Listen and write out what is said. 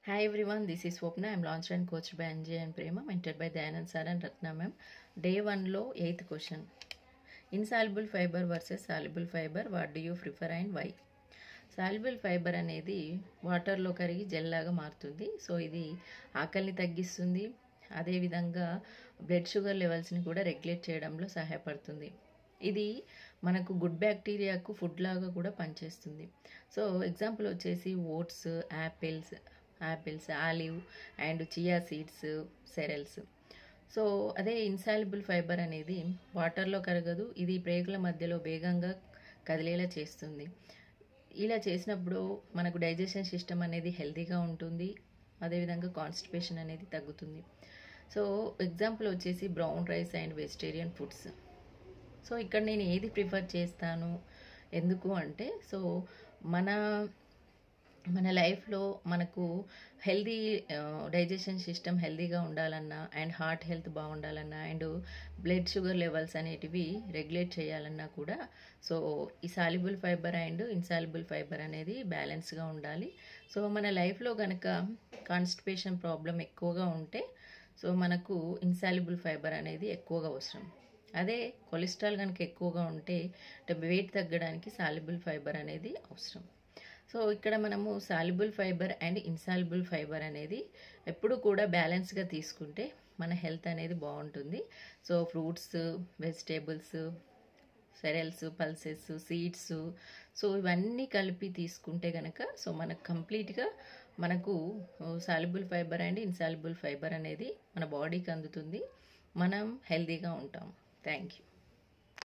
Hi everyone, this is Swapna. I'm launched and coached by Anjay and Prema, mentored by Dayanand sir and Ratna ma'am. Day 1 lo 8th question. Insoluble fiber versus soluble fiber, what do you prefer and why? Soluble fibre అనేది వాటర్లో కరిగి gel లాగా మారుతుంది. So ఇది ఆకలిని తగ్గిస్తుంది, అదేవిధంగా blood sugar లెవెల్స్ని కూడా రెగ్యులేట్ చేయడంలో సహాయపడుతుంది. ఇది మనకు గుడ్ బ్యాక్టీరియాకు ఫుడ్ లాగా కూడా పనిచేస్తుంది. సో ఎగ్జాంపుల్ వచ్చేసి oats, apples, olive and chia seeds, cereals. So అదే ఇన్సాల్యుబుల్ ఫైబర్ అనేది వాటర్లో కరగదు, ఇది ప్రేగుల మధ్యలో వేగంగా కదిలేలా చేస్తుంది. ఇలా చేసినప్పుడు మనకు డైజెషన్ సిస్టమ్ అనేది హెల్తీగా ఉంటుంది, అదేవిధంగా కాన్స్టిపేషన్ అనేది తగ్గుతుంది. సో ఎగ్జాంపుల్ వచ్చేసి brown rice and vegetarian foods. So ఇక్కడ నేను ఏది ప్రిఫర్ చేస్తాను, ఎందుకు అంటే సో మన లైఫ్లో మనకు హెల్దీ డైజెషన్ సిస్టమ్ హెల్తీగా ఉండాలన్నా అండ్ హార్ట్ హెల్త్ బాగుండాలన్నా అండ్ బ్లడ్ షుగర్ లెవెల్స్ అనేటివి రెగ్యులేట్ చేయాలన్నా కూడా సో ఈ soluble fibre and insoluble fibre అనేది బ్యాలెన్స్గా ఉండాలి. సో మన లైఫ్లో కనుక కాన్స్టిపేషన్ ప్రాబ్లం ఎక్కువగా ఉంటే సో మనకు ఇన్సాల్యుబుల్ ఫైబర్ అనేది ఎక్కువగా అవసరం. అదే కొలెస్ట్రాల్ కనుక ఎక్కువగా ఉంటే వెయిట్ తగ్గడానికి సాల్యుబుల్ ఫైబర్ అనేది అవసరం. సో ఇక్కడ మనము soluble fibre and insoluble fibre అనేది ఎప్పుడు కూడా బ్యాలెన్స్గా తీసుకుంటే మన హెల్త్ అనేది బాగుంటుంది. So fruits, vegetables, cereals, pulses, seeds, so ఇవన్నీ కలిపి తీసుకుంటే కనుక సో మనకు కంప్లీట్గా మనకు soluble fibre and insoluble fibre అనేది మన బాడీకి అందుతుంది, మనం హెల్తీగా ఉంటాం. Thank you.